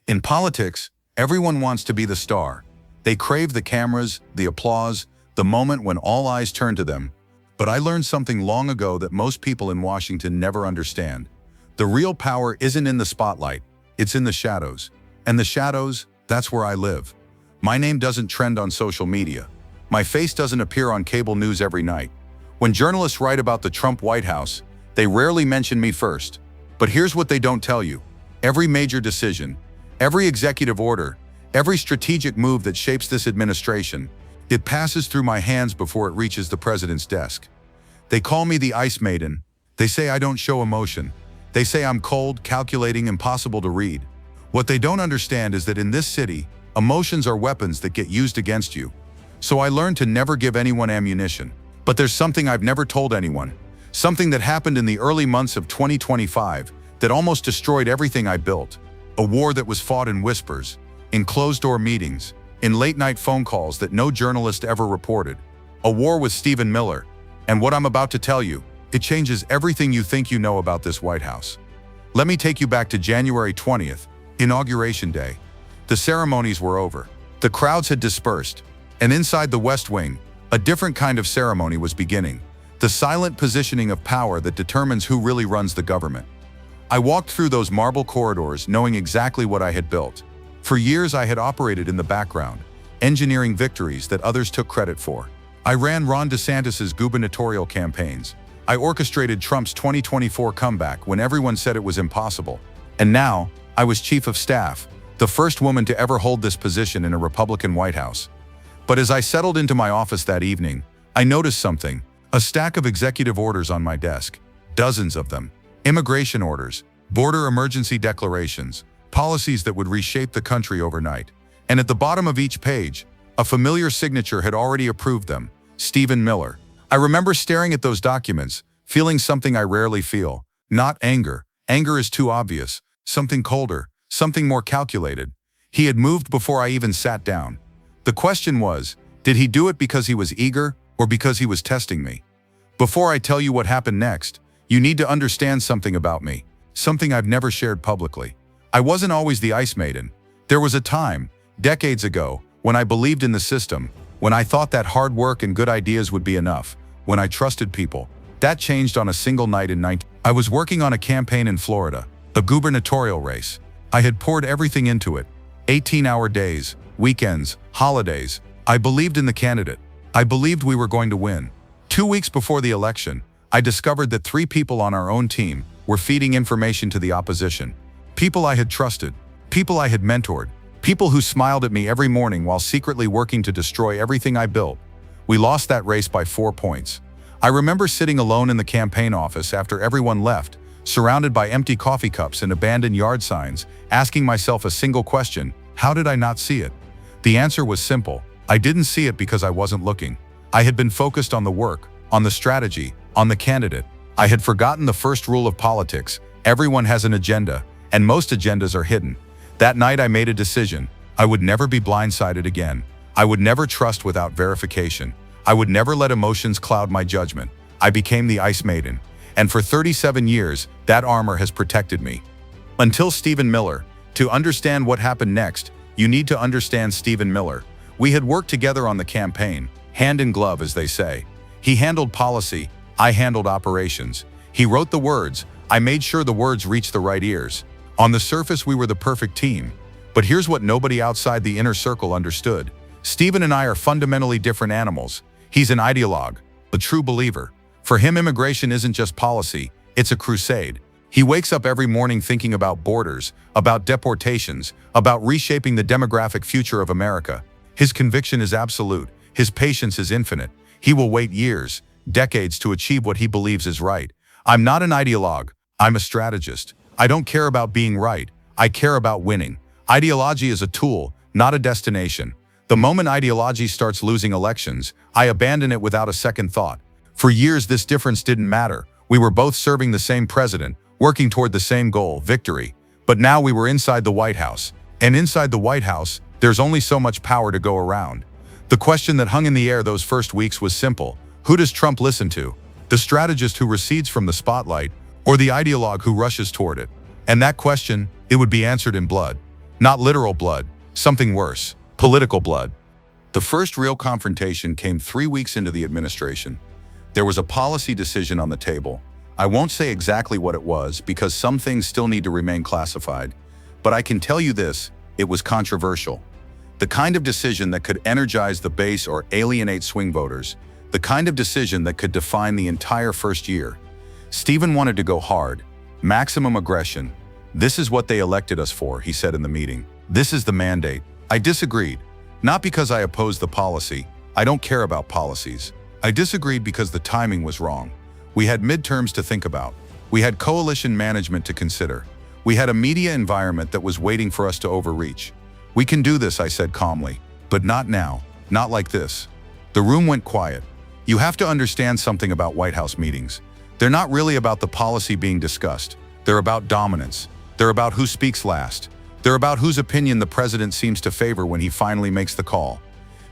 In politics, everyone wants to be the star. They crave the cameras, the applause, the moment when all eyes turn to them. But I learned something long ago that most people in Washington never understand. The real power isn't in the spotlight, it's in the shadows. And the shadows, that's where I live. My name doesn't trend on social media. My face doesn't appear on cable news every night. When journalists write about the Trump White House, they rarely mention me first. But here's what they don't tell you. Every major decision, every executive order, every strategic move that shapes this administration, it passes through my hands before it reaches the president's desk. They call me the Ice Maiden. They say I don't show emotion. They say I'm cold, calculating, impossible to read. What they don't understand is that in this city, emotions are weapons that get used against you. So I learned to never give anyone ammunition. But there's something I've never told anyone. Something that happened in the early months of 2025 that almost destroyed everything I built. A war that was fought in whispers, in closed-door meetings, in late-night phone calls that no journalist ever reported. A war with Stephen Miller. And what I'm about to tell you, it changes everything you think you know about this White House. Let me take you back to January 20th, Inauguration Day. The ceremonies were over. The crowds had dispersed. And inside the West Wing, a different kind of ceremony was beginning. The silent positioning of power that determines who really runs the government. I walked through those marble corridors knowing exactly what I had built. For years I had operated in the background, engineering victories that others took credit for. I ran Ron DeSantis's gubernatorial campaigns. I orchestrated Trump's 2024 comeback when everyone said it was impossible. And now, I was chief of staff, the first woman to ever hold this position in a Republican White House. But as I settled into my office that evening, I noticed something. A stack of executive orders on my desk. Dozens of them. Immigration orders, border emergency declarations, policies that would reshape the country overnight. And at the bottom of each page, a familiar signature had already approved them, Stephen Miller. I remember staring at those documents, feeling something I rarely feel. Not anger. Anger is too obvious. Something colder, something more calculated. He had moved before I even sat down. The question was, did he do it because he was eager or because he was testing me? Before I tell you what happened next, you need to understand something about me, something I've never shared publicly. I wasn't always the Ice Maiden. There was a time, decades ago, when I believed in the system, when I thought that hard work and good ideas would be enough, when I trusted people. That changed on a single night in 19. I was working on a campaign in Florida, a gubernatorial race. I had poured everything into it, 18-hour days, weekends, holidays. I believed in the candidate. I believed we were going to win. 2 weeks before the election, I discovered that 3 people on our own team were feeding information to the opposition. People I had trusted, people I had mentored, people who smiled at me every morning while secretly working to destroy everything I built. We lost that race by 4 points. I remember sitting alone in the campaign office after everyone left, surrounded by empty coffee cups and abandoned yard signs, asking myself a single question: how did I not see it? The answer was simple. I didn't see it because I wasn't looking. I had been focused on the work, on the strategy, on the candidate. I had forgotten the first rule of politics. Everyone has an agenda, and most agendas are hidden. That night I made a decision. I would never be blindsided again. I would never trust without verification. I would never let emotions cloud my judgment. I became the Ice Maiden. And for 37 years, that armor has protected me. Until Stephen Miller. To understand what happened next, you need to understand Stephen Miller. We had worked together on the campaign, hand in glove, as they say. He handled policy, I handled operations. He wrote the words, I made sure the words reached the right ears. On the surface, we were the perfect team. But here's what nobody outside the inner circle understood. Stephen and I are fundamentally different animals. He's an ideologue, a true believer. For him, immigration isn't just policy, it's a crusade. He wakes up every morning thinking about borders, about deportations, about reshaping the demographic future of America. His conviction is absolute. His patience is infinite. He will wait years, decades to achieve what he believes is right. I'm not an ideologue. I'm a strategist. I don't care about being right. I care about winning. Ideology is a tool, not a destination. The moment ideology starts losing elections, I abandon it without a second thought. For years, this difference didn't matter. We were both serving the same president, working toward the same goal, victory. But now we were inside the White House. And inside the White House, there's only so much power to go around. The question that hung in the air those first weeks was simple. Who does Trump listen to? The strategist who recedes from the spotlight, or the ideologue who rushes toward it? And that question, it would be answered in blood. Not literal blood, something worse, political blood. The first real confrontation came 3 weeks into the administration. There was a policy decision on the table. I won't say exactly what it was because some things still need to remain classified, but I can tell you this, it was controversial. The kind of decision that could energize the base or alienate swing voters, the kind of decision that could define the entire first year. Stephen wanted to go hard, maximum aggression. This is what they elected us for, he said in the meeting. This is the mandate. I disagreed, not because I opposed the policy. I don't care about policies. I disagreed because the timing was wrong. We had midterms to think about. We had coalition management to consider. We had a media environment that was waiting for us to overreach. We can do this, I said calmly, but not now, not like this. The room went quiet. You have to understand something about White House meetings. They're not really about the policy being discussed. They're about dominance. They're about who speaks last. They're about whose opinion the president seems to favor when he finally makes the call.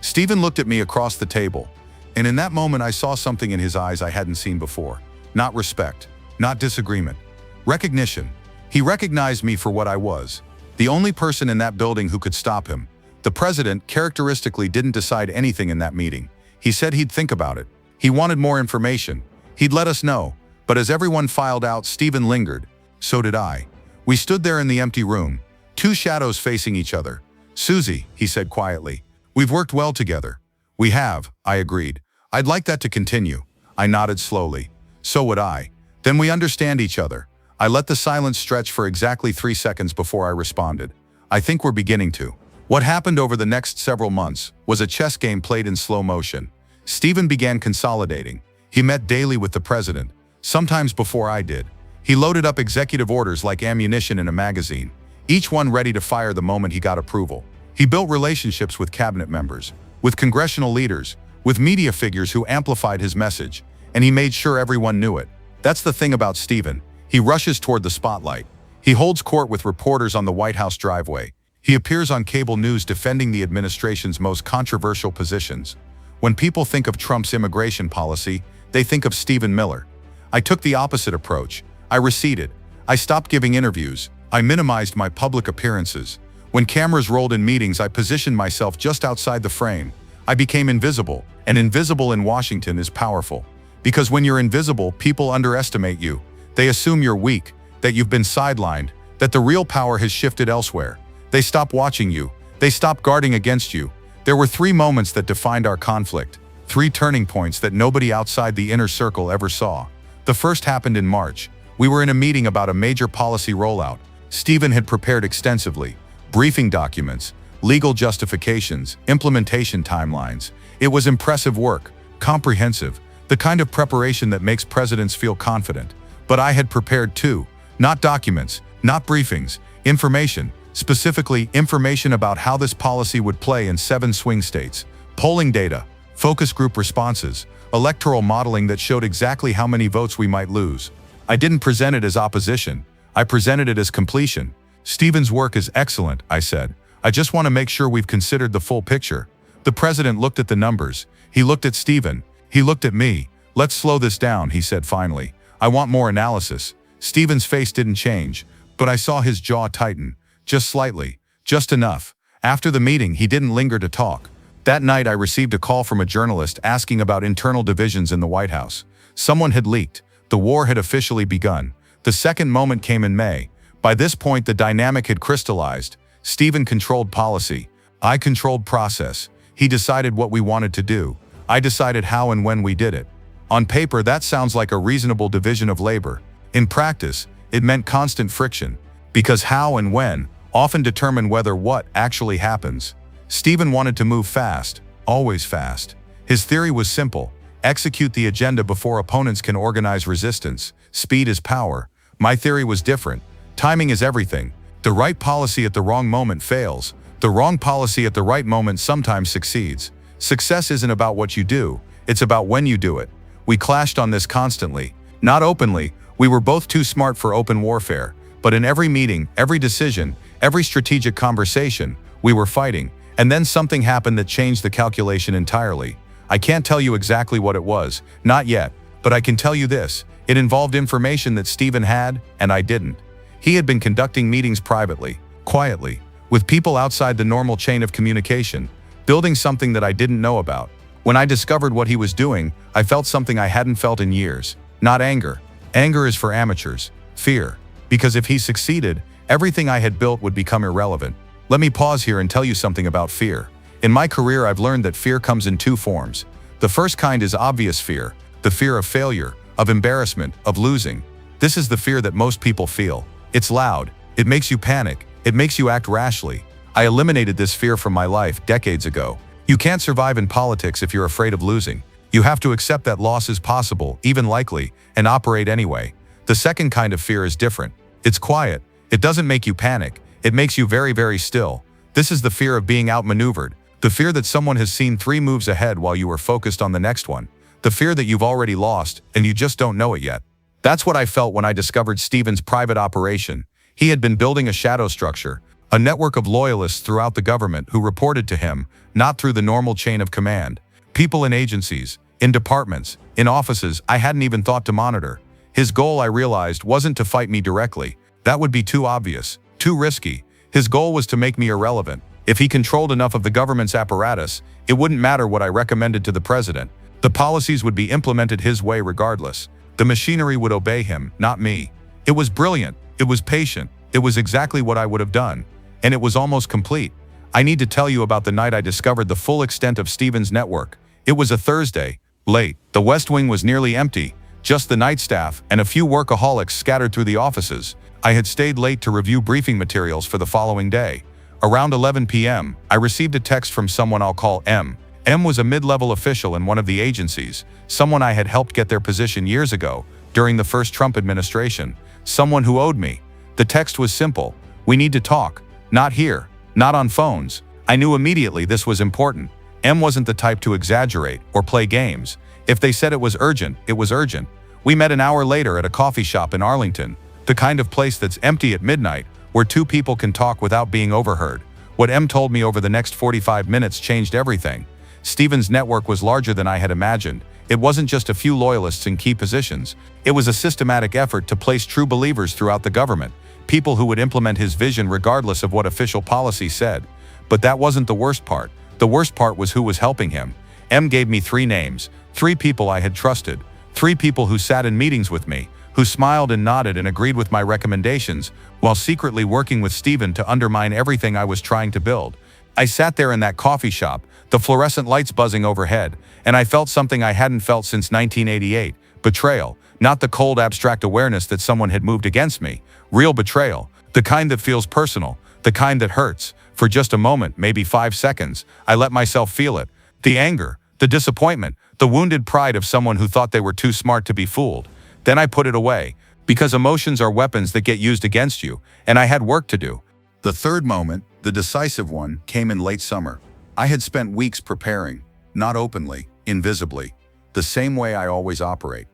Stephen looked at me across the table, and in that moment I saw something in his eyes I hadn't seen before. Not respect, not disagreement. Recognition. He recognized me for what I was. The only person in that building who could stop him. The president characteristically didn't decide anything in that meeting. He said he'd think about it. He wanted more information. He'd let us know. But as everyone filed out, Stephen lingered. So did I. We stood there in the empty room, two shadows facing each other. Susie, he said quietly, we've worked well together. We have, I agreed. I'd like that to continue. I nodded slowly. So would I. Then we understand each other. I let the silence stretch for exactly 3 seconds before I responded. I think we're beginning to. What happened over the next several months was a chess game played in slow motion. Stephen began consolidating. He met daily with the president, sometimes before I did. He loaded up executive orders like ammunition in a magazine, each one ready to fire the moment he got approval. He built relationships with cabinet members, with congressional leaders, with media figures who amplified his message, and he made sure everyone knew it. That's the thing about Stephen. He rushes toward the spotlight. He holds court with reporters on the White House driveway. He appears on cable news defending the administration's most controversial positions. When people think of Trump's immigration policy, they think of Stephen Miller. I took the opposite approach. I receded. I stopped giving interviews. I minimized my public appearances. When cameras rolled in meetings, I positioned myself just outside the frame. I became invisible, and invisible in Washington is powerful. Because when you're invisible, people underestimate you. They assume you're weak, that you've been sidelined, that the real power has shifted elsewhere. They stop watching you. They stop guarding against you. There were 3 moments that defined our conflict, 3 turning points that nobody outside the inner circle ever saw. The first happened in March. We were in a meeting about a major policy rollout. Stephen had prepared extensively, briefing documents, legal justifications, implementation timelines. It was impressive work, comprehensive, the kind of preparation that makes presidents feel confident. But I had prepared too, not documents, not briefings, information, specifically information about how this policy would play in 7 swing states, polling data, focus group responses, electoral modeling that showed exactly how many votes we might lose. I didn't present it as opposition. I presented it as completion. Stephen's work is excellent, I said. I just want to make sure we've considered the full picture. The president looked at the numbers. He looked at Stephen. He looked at me. Let's slow this down, he said finally. I want more analysis. Stephen's face didn't change, but I saw his jaw tighten. Just slightly. Just enough. After the meeting, he didn't linger to talk. That night, I received a call from a journalist asking about internal divisions in the White House. Someone had leaked. The war had officially begun. The second moment came in May. By this point, the dynamic had crystallized. Stephen controlled policy. I controlled process. He decided what we wanted to do. I decided how and when we did it. On paper, that sounds like a reasonable division of labor. In practice, it meant constant friction. Because how and when often determine whether what actually happens. Stephen wanted to move fast, always fast. His theory was simple. Execute the agenda before opponents can organize resistance. Speed is power. My theory was different. Timing is everything. The right policy at the wrong moment fails. The wrong policy at the right moment sometimes succeeds. Success isn't about what you do, it's about when you do it. We clashed on this constantly. Not openly, we were both too smart for open warfare. But in every meeting, every decision, every strategic conversation, we were fighting. And then something happened that changed the calculation entirely. I can't tell you exactly what it was, not yet, but I can tell you this. It involved information that Stephen had, and I didn't. He had been conducting meetings privately, quietly, with people outside the normal chain of communication, building something that I didn't know about. When I discovered what he was doing, I felt something I hadn't felt in years. Not anger. Anger is for amateurs. Fear. Because if he succeeded, everything I had built would become irrelevant. Let me pause here and tell you something about fear. In my career, I've learned that fear comes in two forms. The first kind is obvious fear, the fear of failure, of embarrassment, of losing. This is the fear that most people feel. It's loud. It makes you panic. It makes you act rashly. I eliminated this fear from my life decades ago. You can't survive in politics if you're afraid of losing. You have to accept that loss is possible, even likely, and operate anyway. The second kind of fear is different. It's quiet. It doesn't make you panic. It makes you very, very still. This is the fear of being outmaneuvered. The fear that someone has seen 3 moves ahead while you are focused on the next one. The fear that you've already lost and you just don't know it yet. That's what I felt when I discovered Stephen's private operation. He had been building a shadow structure, a network of loyalists throughout the government who reported to him, not through the normal chain of command. People in agencies, in departments, in offices I hadn't even thought to monitor. His goal, I realized, wasn't to fight me directly. That would be too obvious, too risky. His goal was to make me irrelevant. If he controlled enough of the government's apparatus, it wouldn't matter what I recommended to the president. The policies would be implemented his way regardless. The machinery would obey him, not me. It was brilliant. It was patient. It was exactly what I would have done. And it was almost complete. I need to tell you about the night I discovered the full extent of Stephen's network. It was a Thursday, late. The West Wing was nearly empty. Just the night staff and a few workaholics scattered through the offices. I had stayed late to review briefing materials for the following day. Around 11 p.m., I received a text from someone I'll call M. M was a mid-level official in one of the agencies, someone I had helped get their position years ago, during the first Trump administration, someone who owed me. The text was simple: "We need to talk. Not here. Not on phones." I knew immediately this was important. M wasn't the type to exaggerate or play games. If they said it was urgent, it was urgent. We met an hour later at a coffee shop in Arlington, the kind of place that's empty at midnight, where 2 people can talk without being overheard. What M told me over the next 45 minutes changed everything. Stephen's network was larger than I had imagined. It wasn't just a few loyalists in key positions. It was a systematic effort to place true believers throughout the government, people who would implement his vision regardless of what official policy said. But that wasn't the worst part. The worst part was who was helping him. M gave me 3 names, 3 people I had trusted, 3 people who sat in meetings with me, who smiled and nodded and agreed with my recommendations, while secretly working with Stephen to undermine everything I was trying to build. I sat there in that coffee shop, the fluorescent lights buzzing overhead, and I felt something I hadn't felt since 1988. Betrayal. Not the cold abstract awareness that someone had moved against me. Real betrayal. The kind that feels personal. The kind that hurts. For just a moment, maybe 5 seconds, I let myself feel it. The anger. The disappointment. The wounded pride of someone who thought they were too smart to be fooled. Then I put it away. Because emotions are weapons that get used against you, and I had work to do. The third moment, the decisive one, came in late summer. I had spent weeks preparing, not openly, invisibly, the same way I always operate.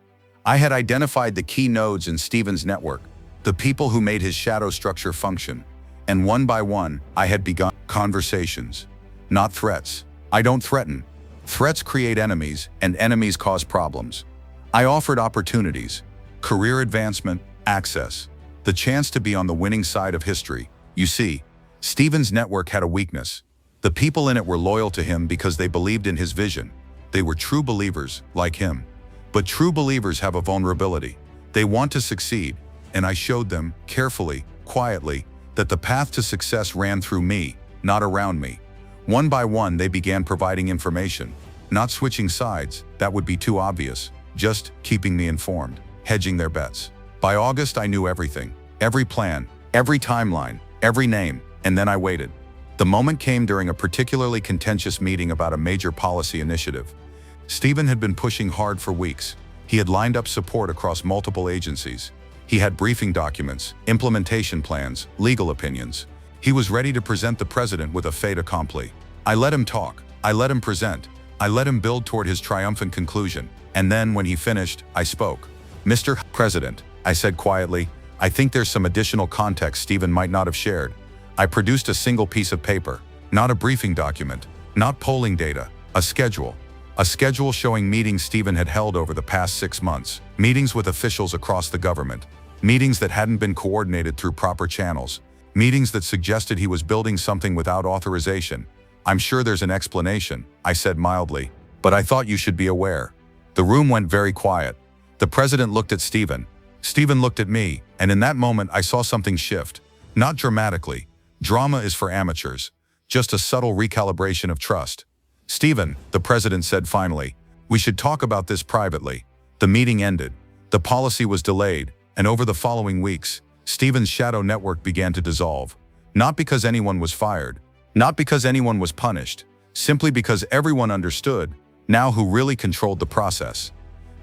I had identified the key nodes in Stephen's network, the people who made his shadow structure function, and one by one, I had begun conversations. Not threats. I don't threaten. Threats create enemies, and enemies cause problems. I offered opportunities, career advancement, access, the chance to be on the winning side of history. You see, Stephen's network had a weakness. The people in it were loyal to him because they believed in his vision. They were true believers, like him. But true believers have a vulnerability. They want to succeed, and I showed them, carefully, quietly, that the path to success ran through me, not around me. One by one, they began providing information. Not switching sides, that would be too obvious. Just keeping me informed, hedging their bets. By August, I knew everything. Every plan, every timeline, every name, and then I waited. The moment came during a particularly contentious meeting about a major policy initiative. Stephen had been pushing hard for weeks. He had lined up support across multiple agencies. He had briefing documents, implementation plans, legal opinions. He was ready to present the president with a fait accompli. I let him talk. I let him present. I let him build toward his triumphant conclusion. And then, when he finished, I spoke. "Mr. President," I said quietly, "I think there's some additional context Stephen might not have shared." I produced a single piece of paper, not a briefing document, not polling data, a schedule. A schedule showing meetings Stephen had held over the past 6 months, meetings with officials across the government, meetings that hadn't been coordinated through proper channels, Meetings that suggested he was building something without authorization. I'm sure there's an explanation, I said mildly, but I thought you should be aware. The room went very quiet. The president looked at Stephen. Stephen looked at me, and in that moment I saw something shift. Not dramatically. Drama is for amateurs. Just a subtle recalibration of trust. Stephen, the president said finally, we should talk about this privately. The meeting ended. The policy was delayed, and over the following weeks, Stephen's shadow network began to dissolve. Not because anyone was fired, not because anyone was punished, simply because everyone understood now who really controlled the process.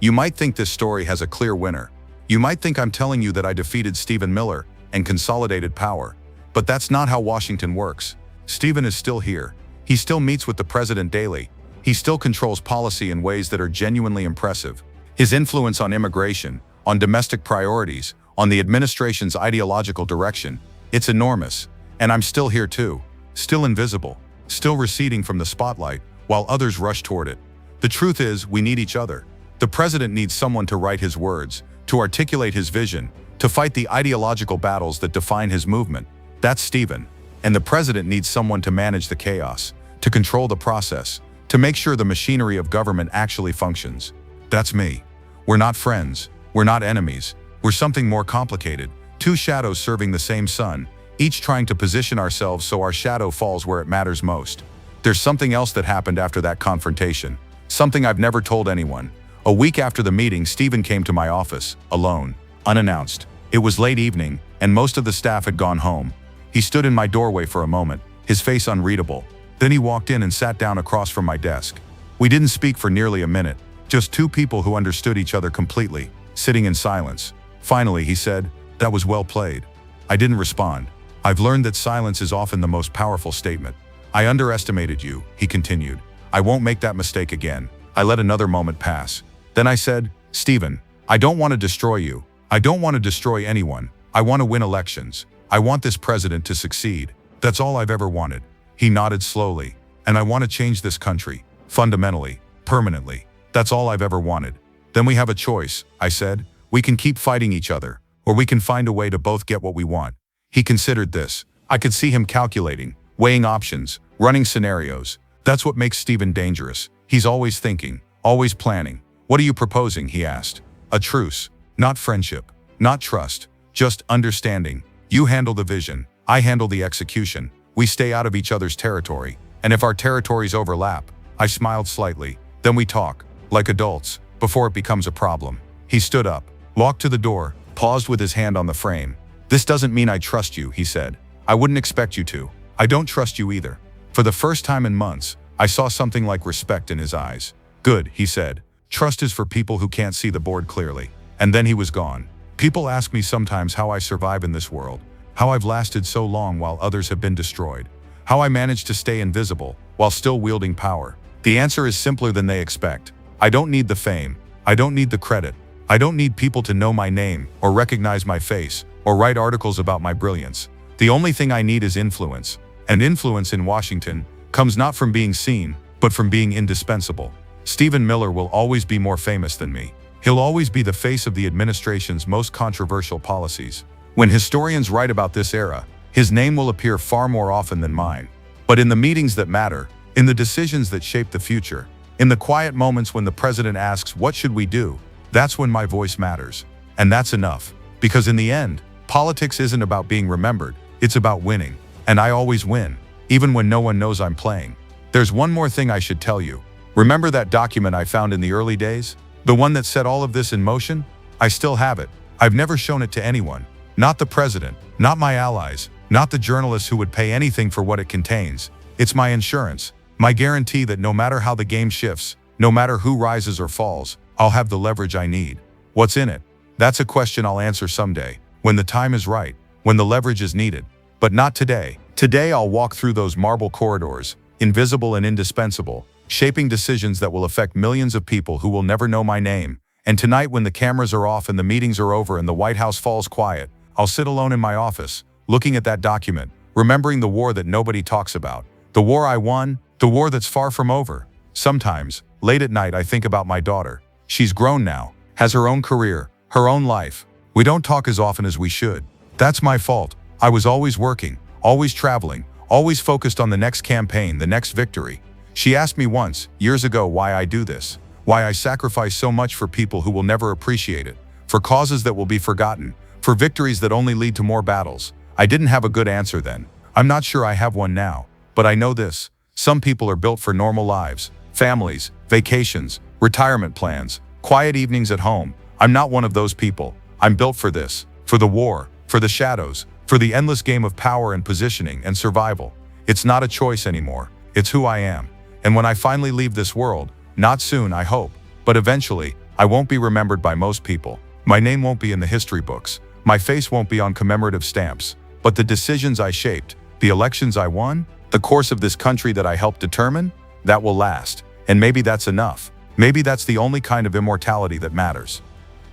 You might think this story has a clear winner. You might think I'm telling you that I defeated Stephen Miller and consolidated power, but that's not how Washington works. Stephen is still here. He still meets with the president daily. He still controls policy in ways that are genuinely impressive. His influence on immigration, on domestic priorities, on the administration's ideological direction, it's enormous. And I'm still here too. Still invisible. Still receding from the spotlight, while others rush toward it. The truth is, we need each other. The president needs someone to write his words, to articulate his vision, to fight the ideological battles that define his movement. That's Stephen. And the president needs someone to manage the chaos, to control the process, to make sure the machinery of government actually functions. That's me. We're not friends. We're not enemies. We're something more complicated. Two shadows serving the same sun, each trying to position ourselves so our shadow falls where it matters most. There's something else that happened after that confrontation. Something I've never told anyone. A week after the meeting, Stephen came to my office, alone, unannounced. It was late evening, and most of the staff had gone home. He stood in my doorway for a moment, his face unreadable. Then he walked in and sat down across from my desk. We didn't speak for nearly a minute, just two people who understood each other completely, sitting in silence. Finally, he said, "That was well played." I didn't respond. I've learned that silence is often the most powerful statement. "I underestimated you," he continued. "I won't make that mistake again." I let another moment pass. Then I said, "Stephen, I don't want to destroy you. I don't want to destroy anyone. I want to win elections. I want this president to succeed. That's all I've ever wanted." He nodded slowly. "And I want to change this country, fundamentally, permanently. That's all I've ever wanted." "Then we have a choice," I said. "We can keep fighting each other, or we can find a way to both get what we want." He considered this. I could see him calculating, weighing options, running scenarios. That's what makes Stephen dangerous. He's always thinking, always planning. "What are you proposing?" he asked. "A truce. Not friendship. Not trust. Just understanding. You handle the vision. I handle the execution. We stay out of each other's territory. And if our territories overlap," I smiled slightly, "then we talk, like adults, before it becomes a problem." He stood up, walked to the door, paused with his hand on the frame. "This doesn't mean I trust you," he said. "I wouldn't expect you to. I don't trust you either." For the first time in months, I saw something like respect in his eyes. "Good," he said. "Trust is for people who can't see the board clearly." And then he was gone. People ask me sometimes how I survive in this world, how I've lasted so long while others have been destroyed, how I managed to stay invisible while still wielding power. The answer is simpler than they expect. I don't need the fame. I don't need the credit. I don't need people to know my name or recognize my face or write articles about my brilliance. The only thing I need is influence. And influence in Washington comes not from being seen, but from being indispensable. Stephen Miller will always be more famous than me. He'll always be the face of the administration's most controversial policies. When historians write about this era, his name will appear far more often than mine. But in the meetings that matter, in the decisions that shape the future, in the quiet moments when the president asks, "What should we do?" that's when my voice matters. And that's enough. Because in the end, politics isn't about being remembered, it's about winning. And I always win, even when no one knows I'm playing. There's one more thing I should tell you. Remember that document I found in the early days? The one that set all of this in motion? I still have it. I've never shown it to anyone. Not the president, not my allies, not the journalists who would pay anything for what it contains. It's my insurance, my guarantee that no matter how the game shifts, no matter who rises or falls, I'll have the leverage I need. What's in it? That's a question I'll answer someday, when the time is right, when the leverage is needed. But not today. Today I'll walk through those marble corridors, invisible and indispensable, shaping decisions that will affect millions of people who will never know my name. And tonight, when the cameras are off and the meetings are over and the White House falls quiet, I'll sit alone in my office, looking at that document, remembering the war that nobody talks about. The war I won, the war that's far from over. Sometimes, late at night, I think about my daughter. She's grown now, has her own career, her own life. We don't talk as often as we should. That's my fault. I was always working, always traveling, always focused on the next campaign, the next victory. She asked me once, years ago, why I do this, why I sacrifice so much for people who will never appreciate it, for causes that will be forgotten, for victories that only lead to more battles. I didn't have a good answer then. I'm not sure I have one now, but I know this. Some people are built for normal lives, families, vacations, retirement plans, quiet evenings at home. I'm not one of those people. I'm built for this, for the war, for the shadows, for the endless game of power and positioning and survival. It's not a choice anymore. It's who I am. And when I finally leave this world, not soon, I hope, but eventually, I won't be remembered by most people. My name won't be in the history books. My face won't be on commemorative stamps. But the decisions I shaped, the elections I won, the course of this country that I helped determine, that will last. And maybe that's enough. Maybe that's the only kind of immortality that matters.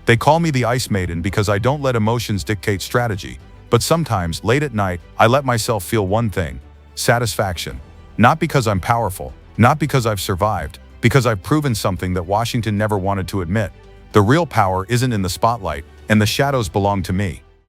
They call me the Ice Maiden because I don't let emotions dictate strategy. But sometimes, late at night, I let myself feel one thing: satisfaction. Not because I'm powerful, not because I've survived, because I've proven something that Washington never wanted to admit. The real power isn't in the spotlight, and the shadows belong to me.